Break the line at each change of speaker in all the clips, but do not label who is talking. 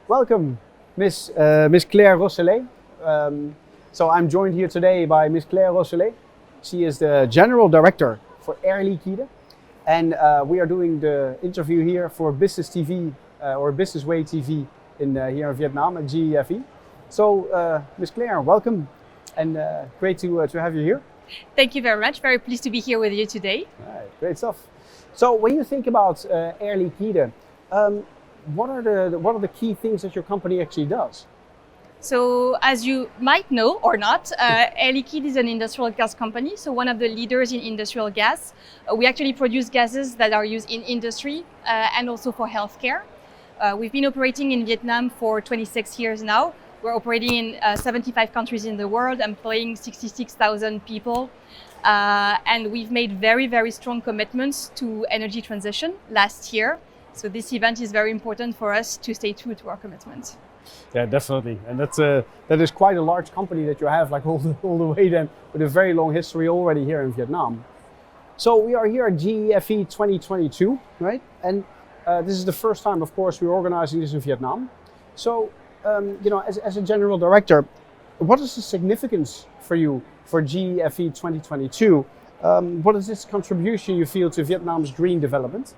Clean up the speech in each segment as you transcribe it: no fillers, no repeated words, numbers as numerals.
Welcome, Miss Claire Rosseler. So I'm joined here today by Miss Claire Rosseler. She is the General Director for Air Liquide, and we are doing the interview here for Business TV or Business Way TV here in Vietnam at GEFE. So, Miss Claire, welcome, and great to have you here.
Thank you very much. Very pleased to be here with you today.
All right, great stuff. So, when you think about Air Liquide, what are the key things that your company actually does?
So, as you might know or not, Air Liquide is an industrial gas company, so one of the leaders in industrial gas. We actually produce gases that are used in industry and also for healthcare. We've been operating in Vietnam for 26 years now. We're operating in 75 countries in the world, employing 66,000 people. And we've made very, very strong commitments to energy transition last year. So this event is very important for us to stay true to our commitments.
Yeah, definitely, and that is quite a large company that you have, like all the way then, with a very long history already here in Vietnam. So we are here at GEFE 2022, right? And this is the first time, of course, we're organizing this in Vietnam. So, as a general director, what is the significance for you for GEFE 2022? What is its contribution you feel to Vietnam's green development?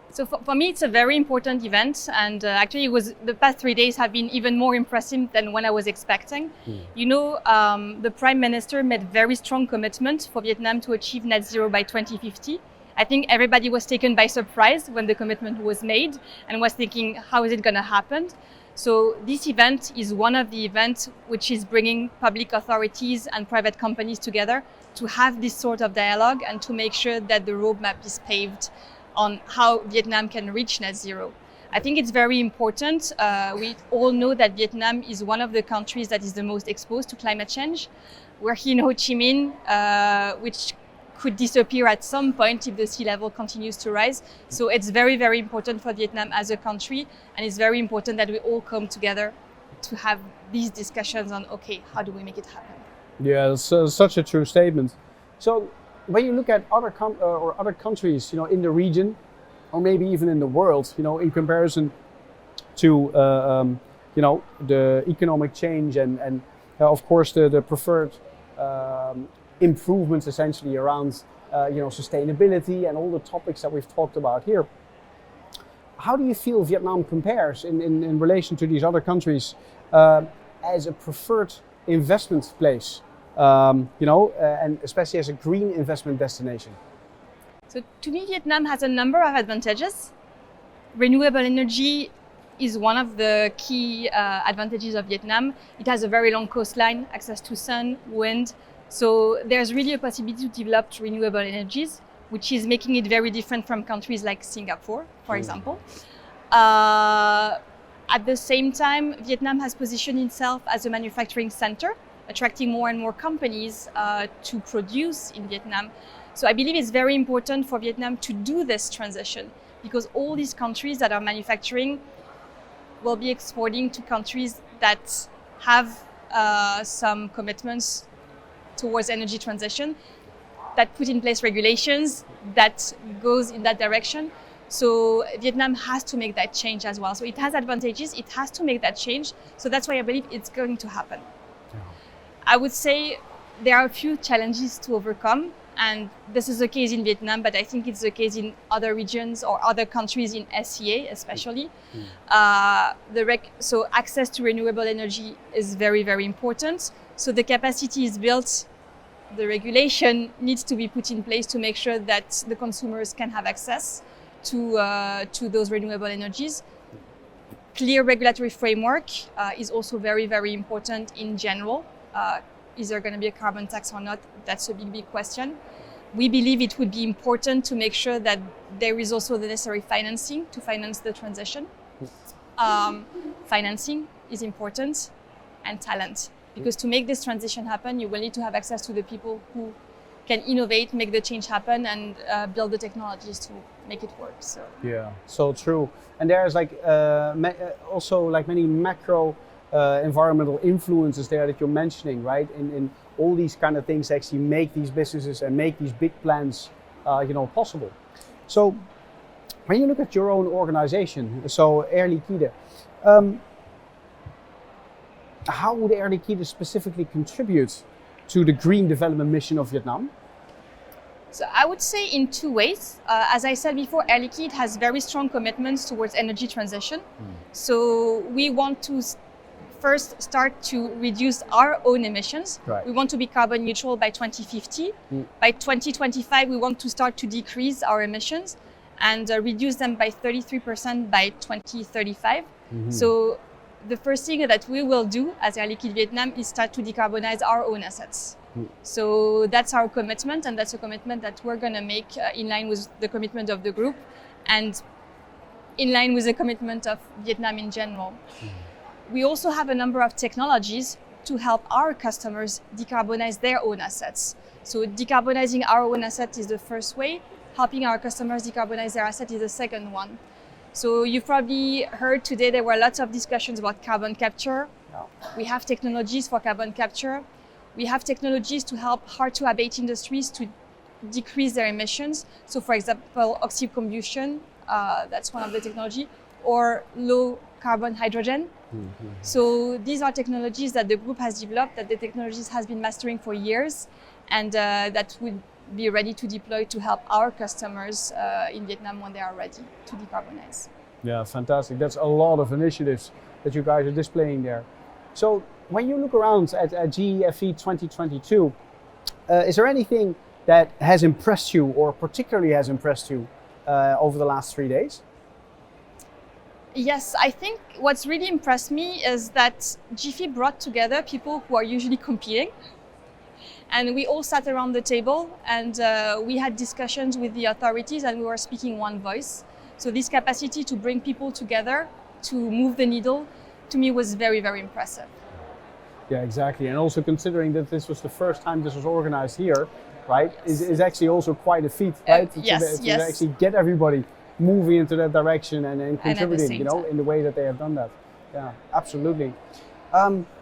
So for me, it's a very important event, and actually, the past 3 days have been even more impressive than when I was expecting. You know, the Prime Minister made very strong commitment for Vietnam to achieve net zero by 2050. I think everybody was taken by surprise when the commitment was made and was thinking, how is it going to happen? So this event is one of the events which is bringing public authorities and private companies together to have this sort of dialogue and to make sure that the roadmap is paved on how Vietnam can reach net zero. I think it's very important. We all know that Vietnam is one of the countries that is the most exposed to climate change. We're here in Ho Chi Minh, which could disappear at some point if the sea level continues to rise. So it's very, very important for Vietnam as a country, and it's very important that we all come together to have these discussions on, okay, how do we make it happen?
Yeah, it's such a true statement. So, when you look at other countries, in the region, or maybe even in the world, in comparison to, the economic change and of course, the preferred improvements essentially around, sustainability and all the topics that we've talked about here. How do you feel Vietnam compares in relation to these other countries as a preferred investment place? And especially as a green investment destination?
So to me, Vietnam has a number of advantages. Renewable energy is one of the key advantages of Vietnam. It has a very long coastline, access to sun, wind. So there's really a possibility to develop renewable energies, which is making it very different from countries like Singapore, for example. At the same time, Vietnam has positioned itself as a manufacturing center, attracting more and more companies to produce in Vietnam. So I believe it's very important for Vietnam to do this transition, because all these countries that are manufacturing will be exporting to countries that have some commitments towards energy transition, that put in place regulations that goes in that direction. So Vietnam has to make that change as well. So it has advantages, it has to make that change. So that's why I believe it's going to happen. I would say there are a few challenges to overcome, and this is the case in Vietnam, but I think it's the case in other regions or other countries in SCA especially. So access to renewable energy is very, very important. So the capacity is built, the regulation needs to be put in place to make sure that the consumers can have access to those renewable energies. Clear regulatory framework is also very, very important in general. Is there going to be a carbon tax or not? That's a big question. We believe it would be important to make sure that there is also the necessary financing to finance the transition. Financing is important, and talent. Because to make this transition happen, you will need to have access to the people who can innovate, make the change happen, and build the technologies to make it work. So
yeah, so true. And there's also many macro environmental influences there that you're mentioning, right? In all these kind of things actually make these businesses and make these big plans, possible. So when you look at your own organization, so Air Liquide, how would Air Liquide specifically contribute to the green development mission of Vietnam?
So I would say in two ways. As I said before, Air Liquide has very strong commitments towards energy transition. So we want to first start to reduce our own emissions.
Right.
We want to be carbon neutral by 2050. By 2025, we want to start to decrease our emissions and reduce them by 33% by 2035. So the first thing that we will do as Air Liquide Vietnam is start to decarbonize our own assets. So that's our commitment, and that's a commitment that we're going to make in line with the commitment of the group and in line with the commitment of Vietnam in general. We also have a number of technologies to help our customers decarbonize their own assets. So decarbonizing our own assets is the first way. Helping our customers decarbonize their assets is the second one. So you've probably heard today there were lots of discussions about carbon capture. We have technologies for carbon capture. We have technologies to help hard-to-abate industries to decrease their emissions. So for example, oxy-combustion, that's one of the technology, or low-carbon hydrogen. So these are technologies that the group has developed, that the technologies has been mastering for years, and that would be ready to deploy to help our customers in Vietnam when they are ready to decarbonize.
Yeah, fantastic. That's a lot of initiatives that you guys are displaying there. So when you look around at GEFE 2022, is there anything that has impressed you or particularly has impressed you over the last 3 days?
Yes, I think what's really impressed me is that GEFE brought together people who are usually competing. And we all sat around the table and we had discussions with the authorities and we were speaking one voice. So this capacity to bring people together, to move the needle, to me was very, very impressive.
Yeah, exactly. And also considering that this was the first time this was organized here, right, is actually also quite a feat, right? To actually get everybody moving into that direction and contributing, you know, in the way that they have done that. Yeah, absolutely.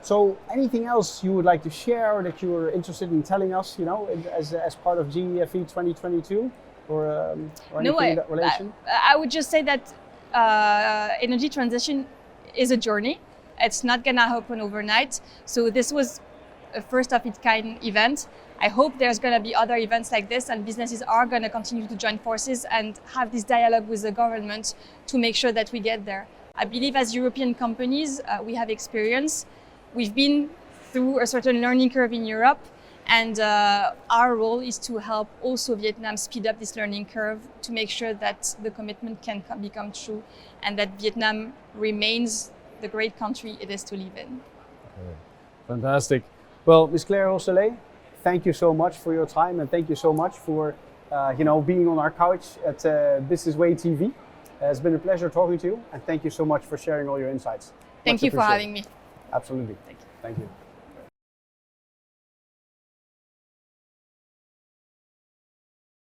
So anything else you would like to share or that you were interested in telling us, you know, as part of GEFE 2022 or anything in that relation?
I would just say that energy transition is a journey. It's not gonna happen overnight. So this was a first of its kind event. I hope there's gonna be other events like this and businesses are gonna continue to join forces and have this dialogue with the government to make sure that we get there. I believe as European companies, we have experience. We've been through a certain learning curve in Europe, and our role is to help also Vietnam speed up this learning curve to make sure that the commitment can become true and that Vietnam remains the great country it is to live in.
Okay. Fantastic. Well, Ms. Claire Rosseler, thank you so much for your time and thank you so much for being on our couch at Business Way TV. It's been a pleasure talking to you and thank you so much for sharing all your insights.
Thank you for having me.
Absolutely.
Thank you.
Thank you.